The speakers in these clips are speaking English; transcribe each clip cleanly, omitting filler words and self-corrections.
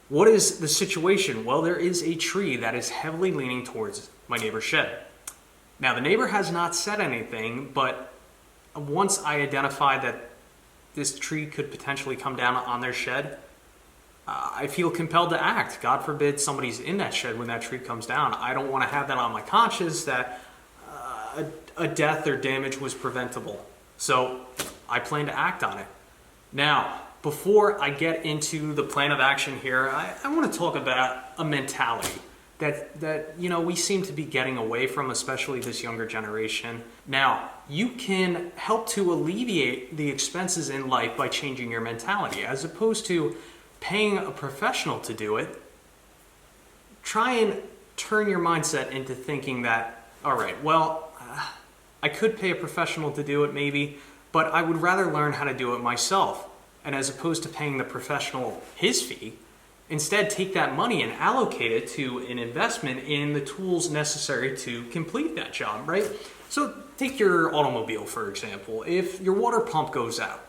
What is the situation? Well, there is a tree that is heavily leaning towards my neighbor's shed. Now, the neighbor has not said anything, but once I identified that this tree could potentially come down on their shed, I feel compelled to act. God forbid somebody's in that shed when that tree comes down. I don't want to have that on my conscience that a death or damage was preventable. So I plan to act on it. Now, before I get into the plan of action here, I want to talk about a mentality that we seem to be getting away from, especially this younger generation. Now, you can help to alleviate the expenses in life by changing your mentality. As opposed to paying a professional to do it, try and turn your mindset into thinking that, all right, well, I could pay a professional to do it maybe, but I would rather learn how to do it myself. And as opposed to paying the professional his fee, instead take that money and allocate it to an investment in the tools necessary to complete that job, right? So take your automobile, for example. If your water pump goes out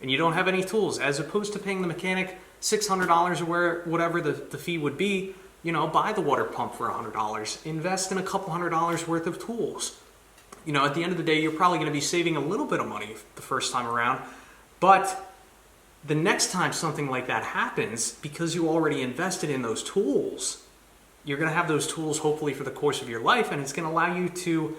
and you don't have any tools, as opposed to paying the mechanic $600 or whatever the fee would be, buy the water pump for $100. Invest in a couple $100 worth of tools. At the end of the day, you're probably going to be saving a little bit of money the first time around, but the next time something like that happens, because you already invested in those tools, you're going to have those tools hopefully for the course of your life, and it's going to allow you to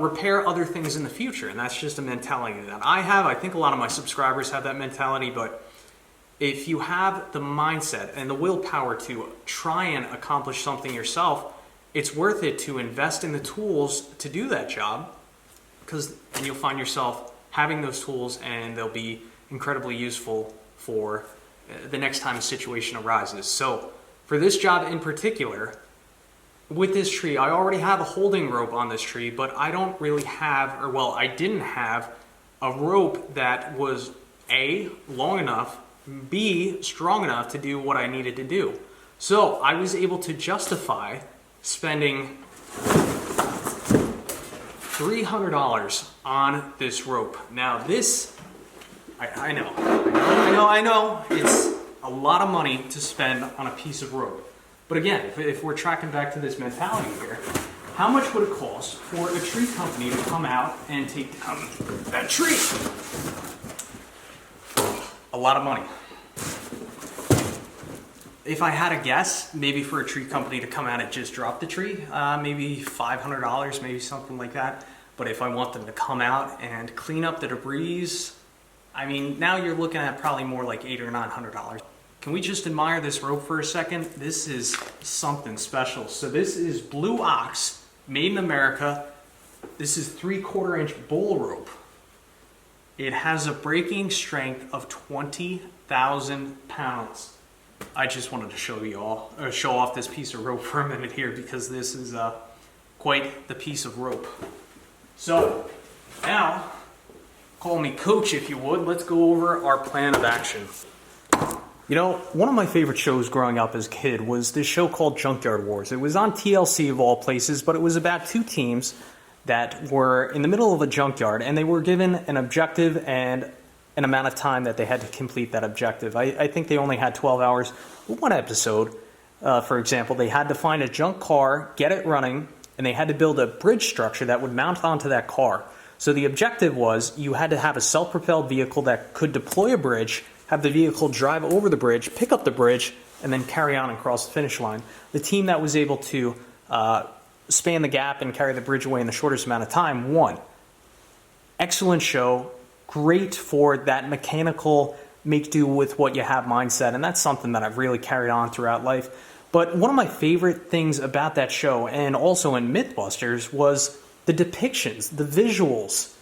repair other things in the future. And that's just a mentality that I have. I think a lot of my subscribers have that mentality, but if you have the mindset and the willpower to try and accomplish something yourself, it's worth it to invest in the tools to do that job, because then you'll find yourself having those tools and they'll be incredibly useful for the next time a situation arises. So for this job in particular, with this tree, I already have a holding rope on this tree, but I don't really have, I didn't have a rope that was A, long enough, B, strong enough to do what I needed to do. So I was able to justify spending $300 on this rope. Now this, I know, it's a lot of money to spend on a piece of rope. But again, if we're tracking back to this mentality here, how much would it cost for a tree company to come out and take down that tree? A lot of money. If I had a guess, maybe for a tree company to come out and just drop the tree, maybe $500, maybe something like that. But if I want them to come out and clean up the debris, now you're looking at probably more like $800 or $900. Can we just admire this rope for a second? This is something special. So this is Blue Ox, made in America. This is 3/4 inch bull rope. It has a breaking strength of 20,000 pounds. I just wanted to show off this piece of rope for a minute here, because this is quite the piece of rope. So now, call me coach if you would. Let's go over our plan of action. One of my favorite shows growing up as a kid was this show called Junkyard Wars. It was on TLC of all places, but it was about two teams that were in the middle of a junkyard, and they were given an objective and an amount of time that they had to complete that objective. I think they only had 12 hours. One episode, for example, they had to find a junk car, get it running, and they had to build a bridge structure that would mount onto that car. So the objective was you had to have a self-propelled vehicle that could deploy a bridge, have the vehicle drive over the bridge, pick up the bridge, and then carry on and cross the finish line. The team that was able to span the gap and carry the bridge away in the shortest amount of time won. Excellent show. Great for that mechanical make do with what you have mindset, and that's something that I've really carried on throughout life. But one of my favorite things about that show, and also in Mythbusters, was the depictions, the visuals.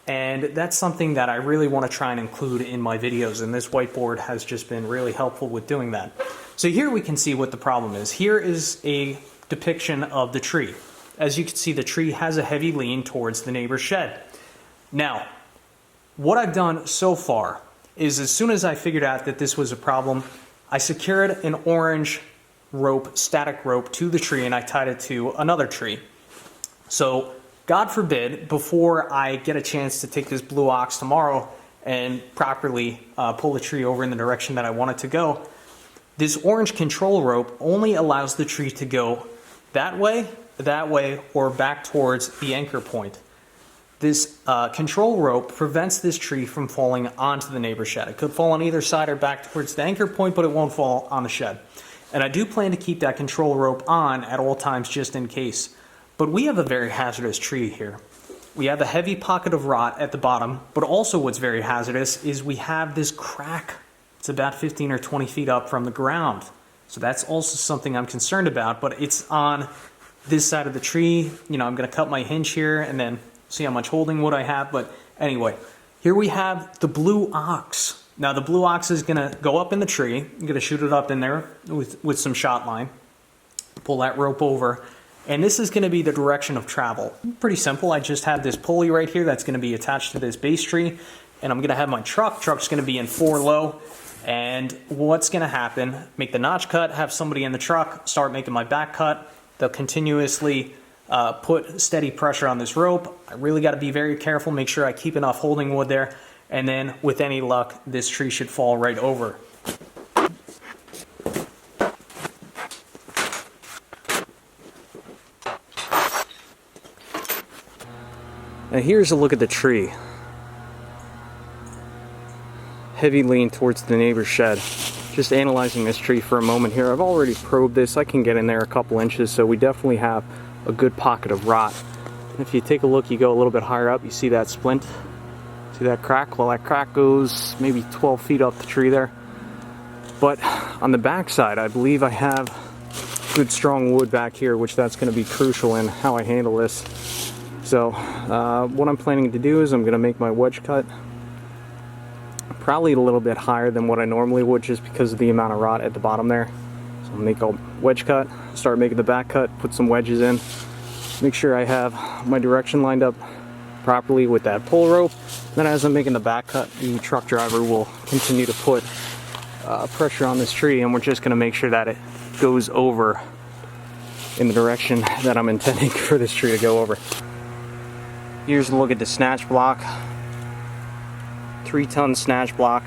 And that's something that I really want to try and include in my videos, and this whiteboard has just been really helpful with doing that. So here we can see what the problem is. Here is a depiction of the tree. As you can see, the tree has a heavy lean towards the neighbor's shed. Now, what I've done so far is, as soon as I figured out that this was a problem, I secured an orange rope, static rope, to the tree, and I tied it to another tree. So God forbid, before I get a chance to take this Blue Ox tomorrow and properly pull the tree over in the direction that I want it to go, This orange control rope only allows the tree to go that way, or back towards the anchor point. This control rope prevents this tree from falling onto the neighbor's shed. It could fall on either side or back towards the anchor point, but it won't fall on the shed. And I do plan to keep that control rope on at all times just in case. But we have a very hazardous tree here. We have a heavy pocket of rot at the bottom, but also what's very hazardous is we have this crack. It's about 15 or 20 feet up from the ground. So that's also something I'm concerned about, but it's on this side of the tree. You know, I'm going to cut my hinge here and then see how much holding wood I have. But anyway, here we have the blue ox. Now the blue ox is going to go up in the tree. I'm going to shoot it up in there with some shot line. Pull that rope over. And this is going to be the direction of travel. Pretty simple. I just have this pulley right here that's going to be attached to this base tree. And I'm going to have my truck. Truck's going to be in 4 low. And what's going to happen, make the notch cut, have somebody in the truck, start making my back cut. They'll continuously put steady pressure on this rope. I really got to be very careful, make sure I keep enough holding wood there. And then with any luck, this tree should fall right over. Now here's a look at the tree. Heavy lean towards the neighbor's shed. Just analyzing this tree for a moment here. I've already probed this. I can get in there a couple inches, so we definitely have a good pocket of rot. If you take a look, you go a little bit higher up, you see that splint? See that crack? Well, that crack goes maybe 12 feet up the tree there. But on the back side, I believe I have good strong wood back here, which that's going to be crucial in how I handle this. So what I'm planning to do is I'm going to make my wedge cut probably a little bit higher than what I normally would, just because of the amount of rot at the bottom there. So I'll make a wedge cut, start making the back cut, put some wedges in, make sure I have my direction lined up properly with that pull rope. Then as I'm making the back cut, the truck driver will continue to put pressure on this tree, and we're just going to make sure that it goes over in the direction that I'm intending for this tree to go over. Here's a look at the snatch block. 3-ton snatch block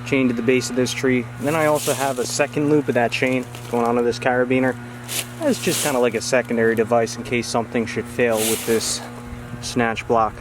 chained to the base of this tree. And then I also have a second loop of that chain going onto this carabiner. It's just kind of like a secondary device in case something should fail with this snatch block.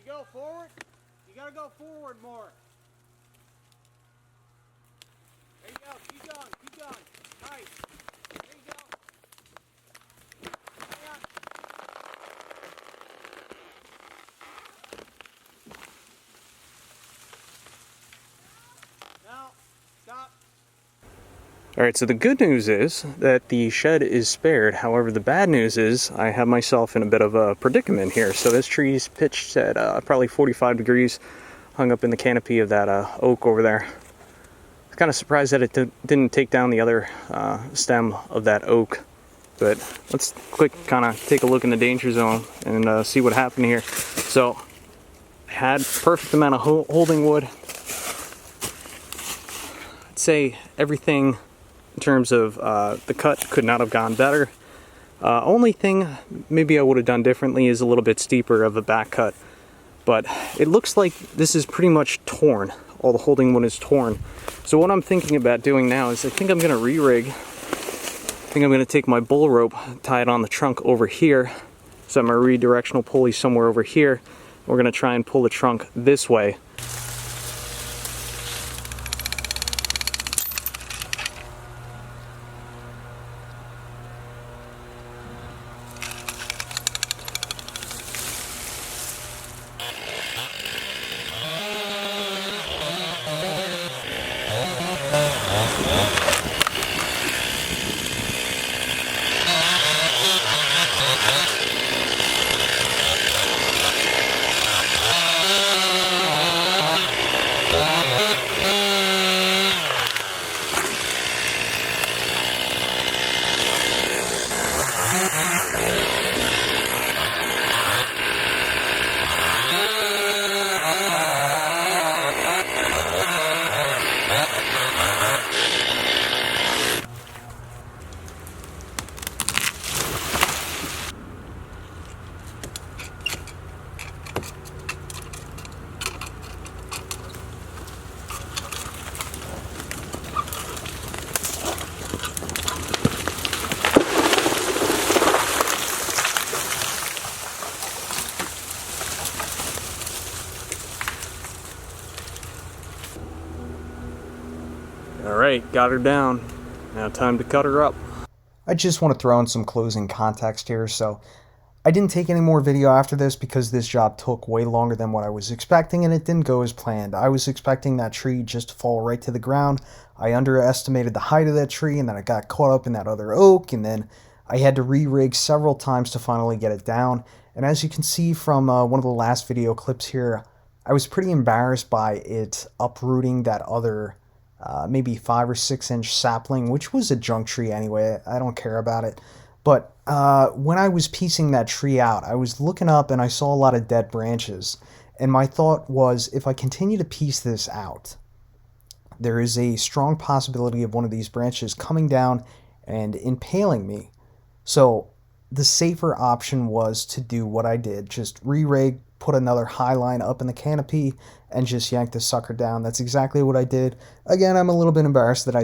Go forward. You gotta go forward more. There you go. Keep going. Keep going. Nice. There you go. Hang on. Now, stop. Alright, so the good news is that the shed is spared. However, the bad news is I have myself in a bit of a predicament here. So this tree's pitched at probably 45 degrees, hung up in the canopy of that oak over there. I'm kind of surprised that it didn't take down the other stem of that oak. But let's quick kind of take a look in the danger zone and see what happened here. So had perfect amount of holding wood. I'd say everything in terms of the cut could not have gone better. Only thing maybe I would have done differently is a little bit steeper of a back cut. But it looks like this is pretty much torn. All the holding wood is torn. So what I'm thinking about doing now is I think I'm going to re-rig. I think I'm going to take my bull rope, tie it on the trunk over here, set my redirectional pulley somewhere over here. We're going to try and pull the trunk this way. Alright, got her down. Now time to cut her up. I just want to throw in some closing context here. So I didn't take any more video after this because this job took way longer than what I was expecting, and it didn't go as planned. I was expecting that tree just to fall right to the ground. I underestimated the height of that tree, and then I got caught up in that other oak, and then I had to re-rig several times to finally get it down. And as you can see from one of the last video clips here, I was pretty embarrassed by it uprooting that other maybe 5 or 6 inch sapling, which was a junk tree anyway. I don't care about it. But when I was piecing that tree out, I was looking up and I saw a lot of dead branches. And my thought was, if I continue to piece this out, there is a strong possibility of one of these branches coming down and impaling me. So the safer option was to do what I did, just re-rig, put another high line up in the canopy, and just yank the sucker down. That's exactly what I did. Again, I'm a little bit embarrassed that I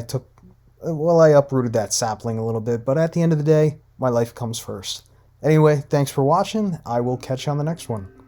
uprooted that sapling a little bit, but at the end of the day, my life comes first. Anyway, thanks for watching. I will catch you on the next one.